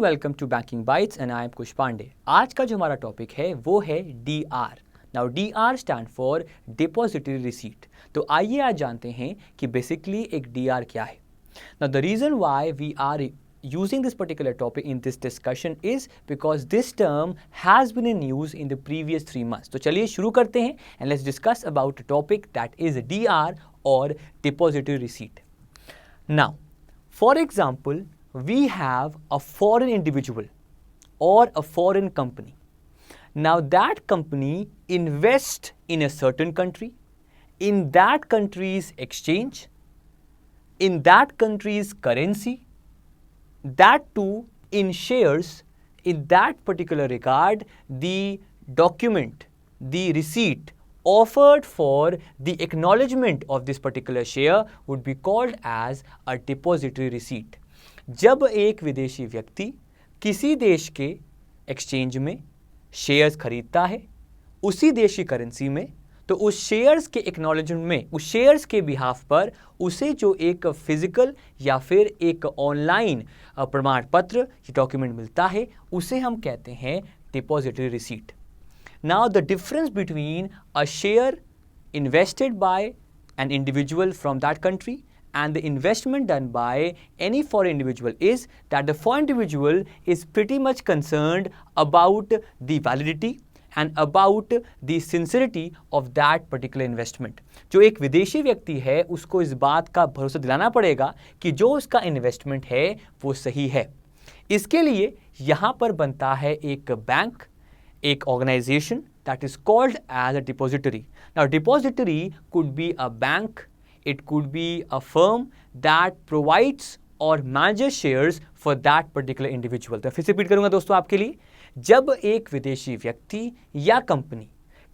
Welcome to banking bites and I am Kush Pandey. आज का जो हमारा टॉपिक है वो है DR। Now DR stand for depository receipt. तो आइए आज जानते हैं कि बेसिकली एक DR क्या है। Now the reason why we are using this particular topic in this discussion is because this term has been in use in the previous 3 months. तो चलिए शुरू करते हैं and let's discuss about a topic that is DR or depository receipt. Now, for example, we have a foreign individual or a foreign company. Now that company invests in a certain country, in that country's exchange, in that country's currency, that too in shares. In that particular regard, the document, the receipt offered for the acknowledgement of this particular share would be called as a depository receipt. जब एक विदेशी व्यक्ति किसी देश के exchange में shares खरीदता है उसी देश की करेंसी में, तो उस शेयर्स के एक्नॉलेजमेंट में, उस शेयर्स के बिहाफ पर उसे जो एक फिजिकल या फिर एक ऑनलाइन प्रमाण पत्र या डॉक्यूमेंट मिलता है उसे हम कहते हैं depository receipt. Now the difference between a share invested bye an individual from that country and the investment done by any foreign individual is that the foreign individual is pretty much concerned about the validity and about the sincerity of that particular investment. जो एक विदेशी व्यक्ति है उसको इस बात का भरोसा दिलाना पड़ेगा कि जो उसका इन्वेस्टमेंट है वो सही है। इसके लिए यहाँ पर बनता है एक बैंक, एक organisation that is called as a depository. Now depository could be a bank, it could be a firm that provides or manages shares for that particular individual. तो फिर से रिपीट करूंगा दोस्तों आपके लिए। जब एक विदेशी व्यक्ति या कंपनी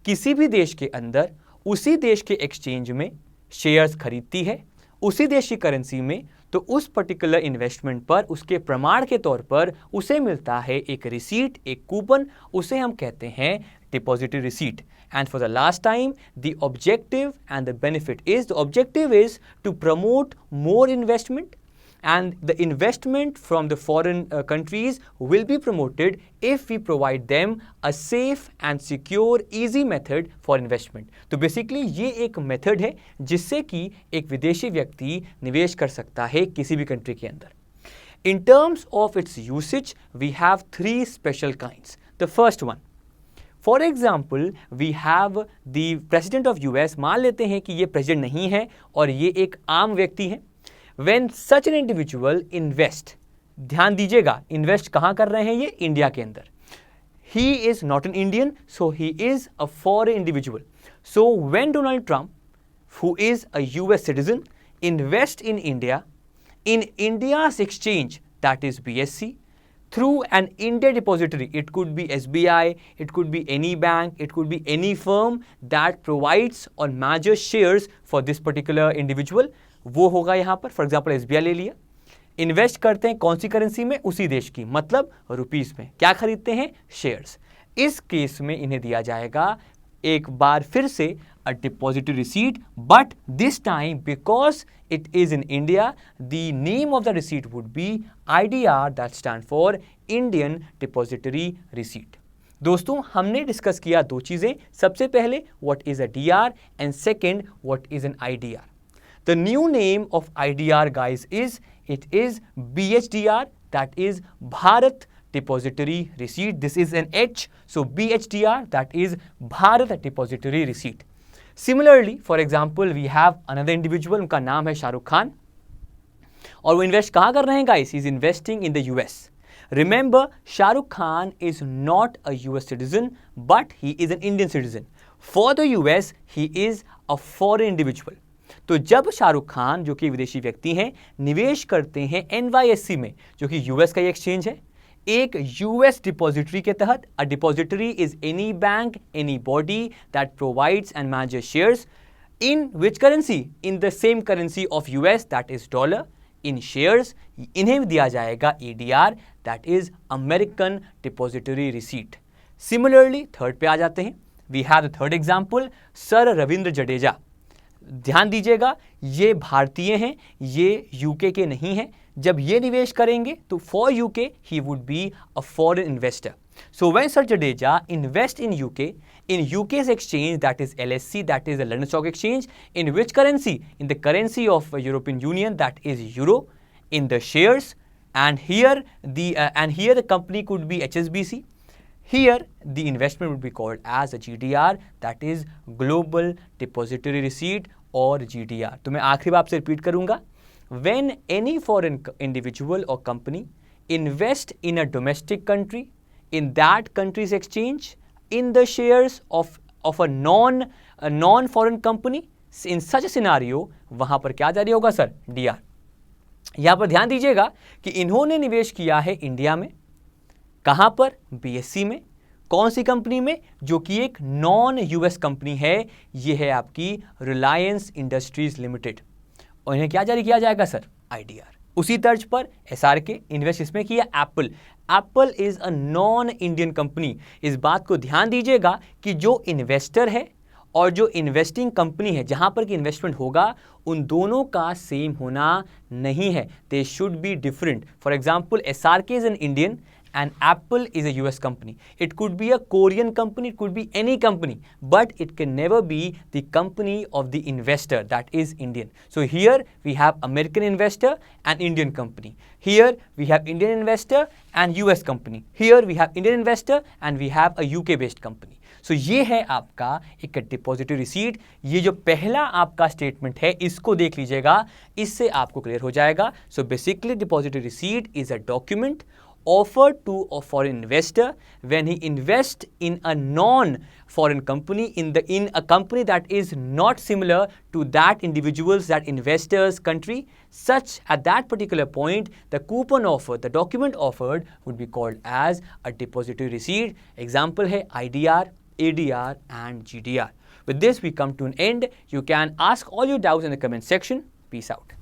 किसी भी देश के अंदर उसी देश के एक्सचेंज में शेयर्स खरीदती है उसी देश की करेंसी में, तो उस पर्टिकुलर इन्वेस्टमेंट पर उसके प्रमाण के तौर पर उसे मिलता है एक रिसीट, एक कूपन, उसे हम कहते हैं depository receipt. And for the last time, the objective and the benefit is, the objective is to promote more investment, and the investment from the foreign countries will be promoted if we provide them a safe and secure easy method for investment. तो basically ये एक method है जिससे कि एक विदेशी व्यक्ति निवेश कर सकता है किसी भी कंट्री के अंदर। In terms of its usage, we have 3 special kinds. The first one, for example we have the president of US। मान लेते हैं कि ये प्रेसिडेंट नहीं है और ये एक आम व्यक्ति है। When such an individual invest, ध्यान दीजिएगा इन्वेस्ट कहाँ कर रहे हैं, ये इंडिया के अंदर। He is not an Indian, so he is a foreign individual. So when Donald Trump, who is a US citizen, invest in India, in India's exchange, that is BSE, through an India depository, it could be SBI, it could be any bank, it could be any firm that provides or manages shares for this particular individual, वो होगा यहाँ पर। For example SBI ले लिया, invest करते हैं कौन सी currency में, उसी देश की, मतलब रुपीस में। क्या खरीदते हैं, शेयर्स। इस केस में इन्हें दिया जाएगा एक बार फिर से a depository receipt, but this time because it is in India, the name of the receipt would be IDR, that stand for Indian Depository Receipt. दोस्तों हमने डिस्कस किया 2 चीजें। सबसे पहले what is a DR and second what is an IDR. The new name of IDR guys is, it is BHDR, that is Bharat Depository Receipt. This is an H, so BHDR, that is Bharat Depository Receipt. Similarly, for example, we have another individual, उनका नाम है शाहरुख खान, और वो invest कहाँ कर रहे हैं guys, he is investing in the US. Remember, Shahrukh Khan is not a US citizen but he is an Indian citizen. For the US he is a foreign individual. तो जब शाहरुख खान जो कि विदेशी व्यक्ति हैं निवेश करते हैं NYSE में, जो कि US का ही एक्सचेंज है, एक US डिपॉजिटरी के तहत, a depository is any bank, any body that provides and manages shares in which currency, in the same currency of US, that is dollar, in shares, इन्हें दिया जाएगा ADR, that is American depository receipt. Similarly third पे आ जाते हैं। We have the third example, sir Ravindra Jadeja. ध्यान दीजिएगा ये भारतीय हैं, ये UK के नहीं हैं। जब ये निवेश करेंगे तो for UK he would be a foreign investor. So when Sir Jadeja invest in UK's exchange, that is LSE, that is the London Stock Exchange, in which currency? In the currency of European Union, that is Euro, in the shares, and here the company could be HSBC. Here the investment would be called as a GDR, that is Global Depository Receipt or GDR. तो मैं आखिरी बार आपसे repeat करूंगा. When any foreign individual or company invest in a domestic country, in that country's exchange, in the shares of a non-foreign company, in such a scenario, वहां पर क्या जारी होगा सर? DR. यहां पर ध्यान दीजिएगा कि इन्होंने निवेश किया है इंडिया में. कहां पर? BSE में. कौन सी कंपनी में? जो कि एक नॉन यूएस कंपनी है. यह है आपकी रिलायंस इंडस्ट्रीज लिमिटेड. और इन्हें क्या जारी किया जाएगा सर? IDR. उसी तर्ज पर SRK इन्वेस्ट इसमें किया Apple. Apple is a non Indian company. इस बात को ध्यान दीजिएगा कि जो इन्वेस्टर है और जो इन्वेस्टिंग कंपनी है जहां पर कि इन्वेस्टमेंट होगा, उन दोनों का सेम होना नहीं है. They should be different. For example SRK is an Indian and Apple is a US company. It could be a Korean company, it could be any company, but it can never be the company of the investor, that is Indian. So here we have American investor and Indian company. Here we have Indian investor and US company. Here we have Indian investor and we have a UK based company. So ये है आपका एक depository receipt. ये जो पहला आपका statement है इसको देख लीजिएगा, इससे आपको क्लियर हो जाएगा. So basically depository receipt is a document offered to a foreign investor when he invests in a non-foreign company, in a company that is not similar to that individual's, that investor's country. Such at that particular point, the coupon offered, the document offered would be called as a depository receipt. Example है IDR, ADR and GDR. With this we come to an end. You can ask all your doubts in the comment section. Peace out.